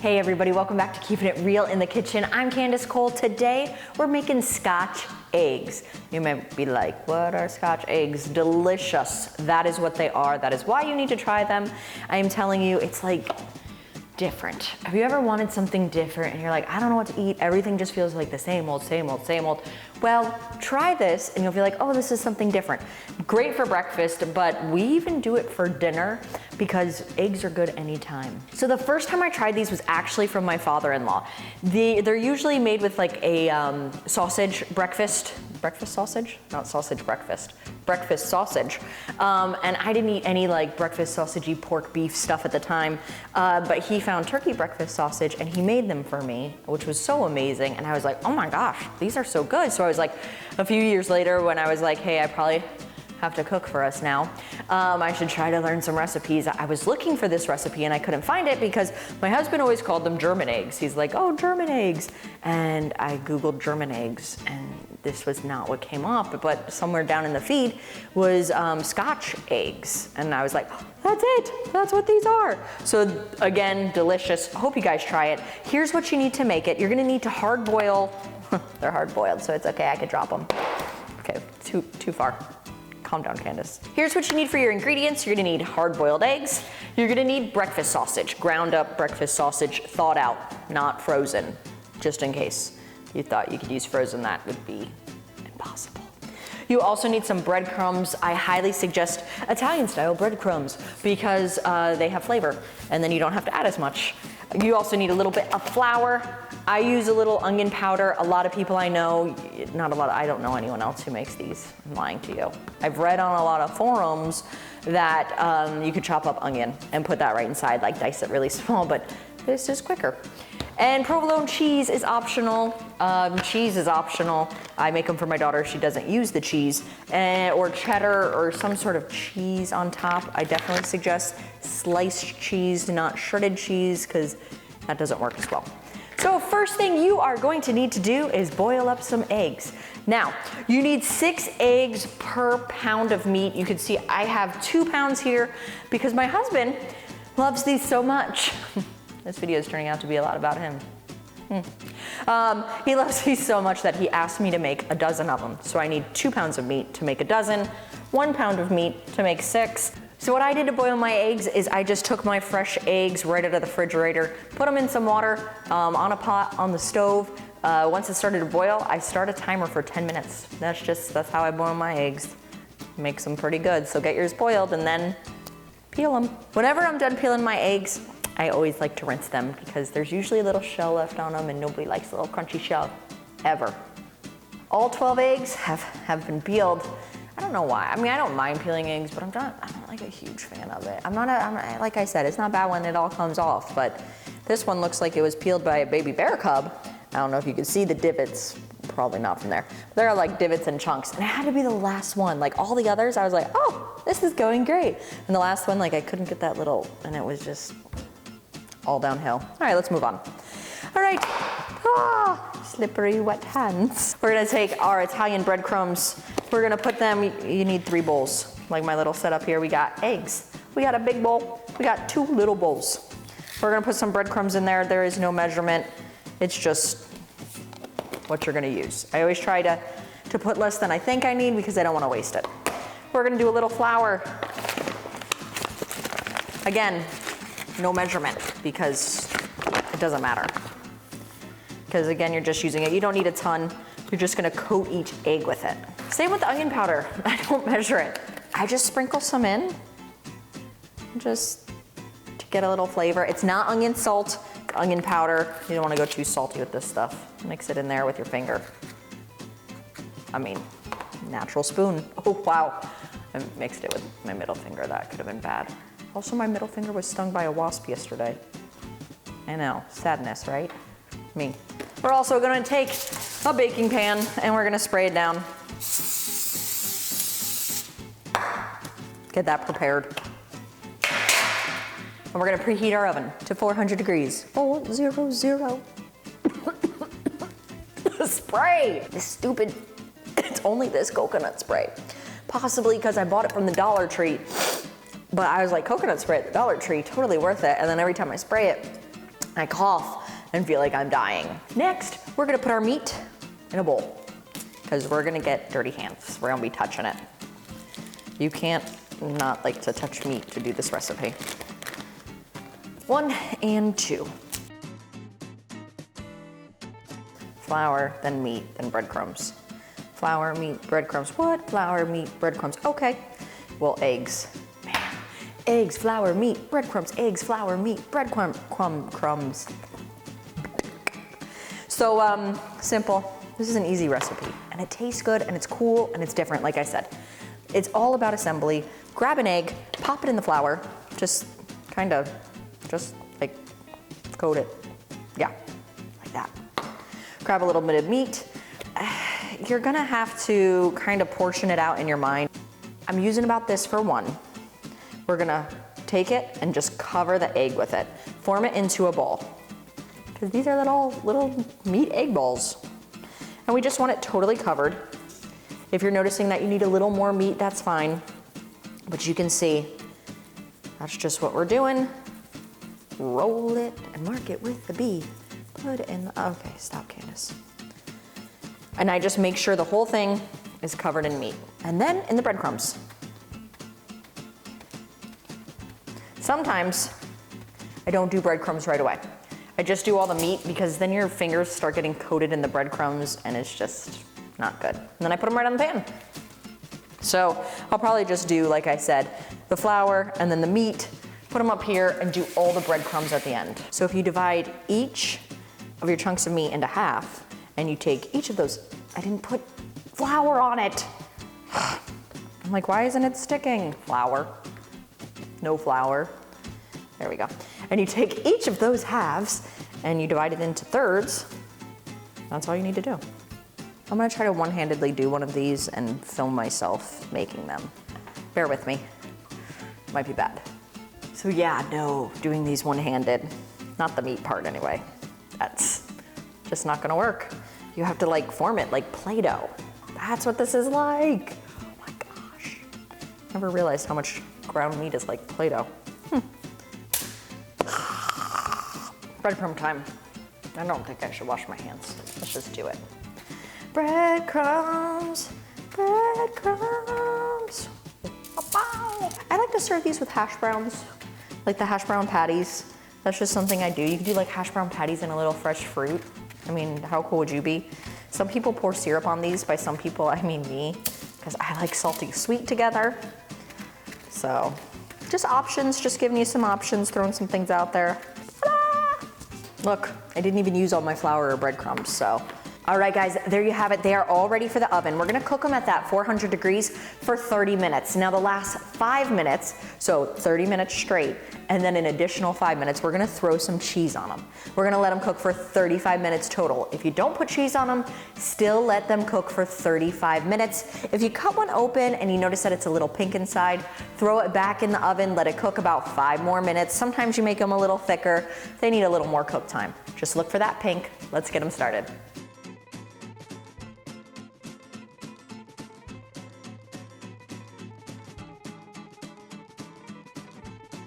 Hey everybody, welcome back to Keeping It Real in the Kitchen. I'm Candace Cole. Today we're making Scotch eggs. You might be like, what are Scotch eggs? Delicious. That is what they are. That is why you need to try them. I am telling you, it's like different. Have you ever wanted something different and you're like, I don't know what to eat. Everything just feels like the same old, same old, same old. Well, try this and you'll feel like, oh, this is something different. Great for breakfast, but we even do it for dinner because eggs are good anytime. So the first time I tried these was actually from my father-in-law. They're usually made with like a sausage breakfast sausage? Not sausage breakfast sausage. And I didn't eat any like breakfast sausagey pork beef stuff at the time, but he found turkey breakfast sausage and he made them for me, which was so amazing. And I was like, oh my gosh, these are so good. So I was like, a few years later when I was like, hey, I probably have to cook for us now. I should try to learn some recipes. I was looking for this recipe and I couldn't find it because my husband always called them German eggs. He's like, oh, German eggs. And I Googled German eggs and this was not what came up, but somewhere down in the feed was Scotch eggs. And I was like, that's it, that's what these are. So again, delicious. I hope you guys try it. Here's what you need to make it. You're gonna need to hard boil. They're hard boiled, so it's okay, I could drop them. Okay, too far. Calm down, Candace. Here's what you need for your ingredients. You're gonna need hard-boiled eggs. You're gonna need breakfast sausage, ground up breakfast sausage, thawed out, not frozen, just in case you thought you could use frozen. That would be impossible. You also need some breadcrumbs. I highly suggest Italian-style breadcrumbs because they have flavor, and then you don't have to add as much. You also need a little bit of flour. I use a little onion powder. A lot of people I know, not a lot, I don't know anyone else who makes these. I'm lying to you. I've read on a lot of forums that you could chop up onion and put that right inside, like dice it really small, but this is quicker. And provolone cheese is optional. Cheese is optional. I make them for my daughter. She doesn't use the cheese. Or cheddar or some sort of cheese on top. I definitely suggest sliced cheese, not shredded cheese, because that doesn't work as well. So first thing you are going to need to do is boil up some eggs. Now, you need 6 eggs per pound of meat. You can see I have 2 pounds here because my husband loves these so much. This video is turning out to be a lot about him. He loves these so much that he asked me to make a dozen of them. So I need 2 pounds of meat to make a dozen, 1 pound of meat to make 6. So what I did to boil my eggs is I just took my fresh eggs right out of the refrigerator, put them in some water on a pot on the stove. Once it started to boil, I start a timer for 10 minutes. That's how I boil my eggs. Makes them pretty good. So get yours boiled and then peel them. Whenever I'm done peeling my eggs, I always like to rinse them because there's usually a little shell left on them and nobody likes a little crunchy shell, ever. All 12 eggs have been peeled. I don't know why. I mean, I don't mind peeling eggs, but I'm not like a huge fan of it. I'm not, like I said, it's not bad when it all comes off, but this one looks like it was peeled by a baby bear cub. I don't know if you can see the divots, probably not from there. There are like divots and chunks, and it had to be the last one. Like all the others, I was like, oh, this is going great. And the last one, like I couldn't get that little, and it was just all downhill. All right, let's move on. All right, slippery wet hands. We're gonna take our Italian breadcrumbs. We're gonna put them, you need 3 bowls. Like my little setup here, we got eggs. We got a big bowl, we got 2 little bowls. We're gonna put some breadcrumbs in there. There is no measurement. It's just what you're gonna use. I always try to put less than I think I need because I don't wanna waste it. We're gonna do a little flour. Again, no measurement because it doesn't matter. Because again, you're just using it. You don't need a ton. You're just gonna coat each egg with it. Same with the onion powder. I don't measure it. I just sprinkle some in, just to get a little flavor. It's not onion salt, onion powder. You don't wanna go too salty with this stuff. Mix it in there with your finger. I mean, natural spoon. Oh, wow. I mixed it with my middle finger. That could have been bad. Also, my middle finger was stung by a wasp yesterday. I know, sadness, right? Me. We're also gonna take a baking pan and we're gonna spray it down. Get that prepared. And we're gonna preheat our oven to 400 degrees. 400. Spray! This stupid, it's only this coconut spray. Possibly because I bought it from the Dollar Tree. But I was like, coconut spray at the Dollar Tree, totally worth it. And then every time I spray it, I cough and feel like I'm dying. Next, we're gonna put our meat in a bowl because we're gonna get dirty hands. We're gonna be touching it. You can't not like to touch meat to do this recipe. 1 and 2. Flour, then meat, then breadcrumbs. Flour, meat, breadcrumbs. What? Flour, meat, breadcrumbs. Okay. Well, eggs. Man. Eggs, flour, meat, breadcrumbs, eggs, flour, meat, crumbs. So simple. This is an easy recipe, and it tastes good, and it's cool, and it's different, like I said. It's all about assembly. Grab an egg, pop it in the flour, just like coat it. Yeah, like that. Grab a little bit of meat. You're gonna have to kind of portion it out in your mind. I'm using about this for one. We're gonna take it and just cover the egg with it. Form it into a ball. Because these are little meat egg balls. And we just want it totally covered. If you're noticing that you need a little more meat, that's fine. But you can see, that's just what we're doing. Roll it and mark it with the B. Put it in the, okay, stop, Candace. And I just make sure the whole thing is covered in meat. And then in the breadcrumbs. Sometimes I don't do breadcrumbs right away. I just do all the meat because then your fingers start getting coated in the breadcrumbs and it's just not good. And then I put them right on the pan. So I'll probably just do, like I said, the flour and then the meat, put them up here and do all the breadcrumbs at the end. So if you divide each of your chunks of meat into half and you take each of those, I didn't put flour on it. I'm like, why isn't it sticking? Flour, no flour. There we go. And you take each of those halves and you divide it into thirds. That's all you need to do. I'm gonna try to one-handedly do one of these and film myself making them. Bear with me, might be bad. So yeah, no, doing these one-handed, not the meat part anyway. That's just not gonna work. You have to like form it like Play-Doh. That's what this is like. Oh my gosh. Never realized how much ground meat is like Play-Doh. Breadcrumb time. I don't think I should wash my hands. Let's just do it. Breadcrumbs, breadcrumbs. I like to serve these with hash browns, like the hash brown patties. That's just something I do. You can do like hash brown patties and a little fresh fruit. I mean, how cool would you be? Some people pour syrup on these. By some people, I mean me, because I like salty sweet together. So just options, just giving you some options, throwing some things out there. Look, I didn't even use all my flour or breadcrumbs, so. All right, guys, there you have it. They are all ready for the oven. We're gonna cook them at that 400 degrees for 30 minutes. Now the last 5 minutes, so 30 minutes straight, and then an additional 5 minutes, we're gonna throw some cheese on them. We're gonna let them cook for 35 minutes total. If you don't put cheese on them, still let them cook for 35 minutes. If you cut one open and you notice that it's a little pink inside, throw it back in the oven, let it cook about 5 more minutes. Sometimes you make them a little thicker. They need a little more cook time. Just look for that pink. Let's get them started.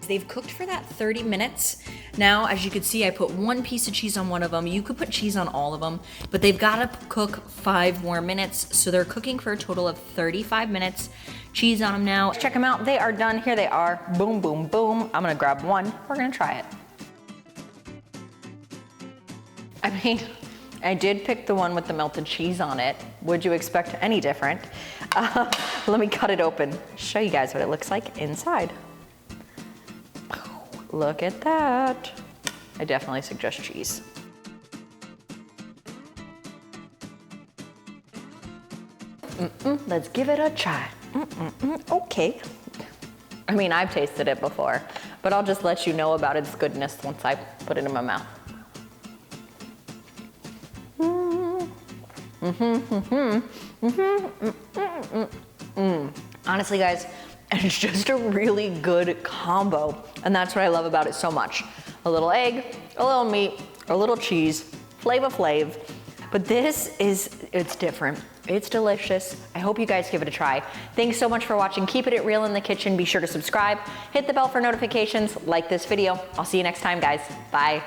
They've cooked for that 30 minutes. Now, as you can see, I put 1 piece of cheese on one of them. You could put cheese on all of them, but they've got to cook 5 more minutes. So they're cooking for a total of 35 minutes. Cheese on them now. Check them out. They are done. Here they are. Boom, boom, boom. I'm gonna grab one. We're gonna try it. I mean, I did pick the one with the melted cheese on it. Would you expect any different? Let me cut it open. Show you guys what it looks like inside. Look at that. I definitely suggest cheese. Let's give it a try. Okay. I mean, I've tasted it before, but I'll just let you know about its goodness once I put it in my mouth. Honestly, guys, it's just a really good combo. And that's what I love about it so much. A little egg, a little meat, a little cheese, Flavor Flav. But this is, it's different. It's delicious. I hope you guys give it a try. Thanks so much for watching. Keep it real in the kitchen. Be sure to subscribe, hit the bell for notifications, like this video. I'll see you next time, guys. Bye.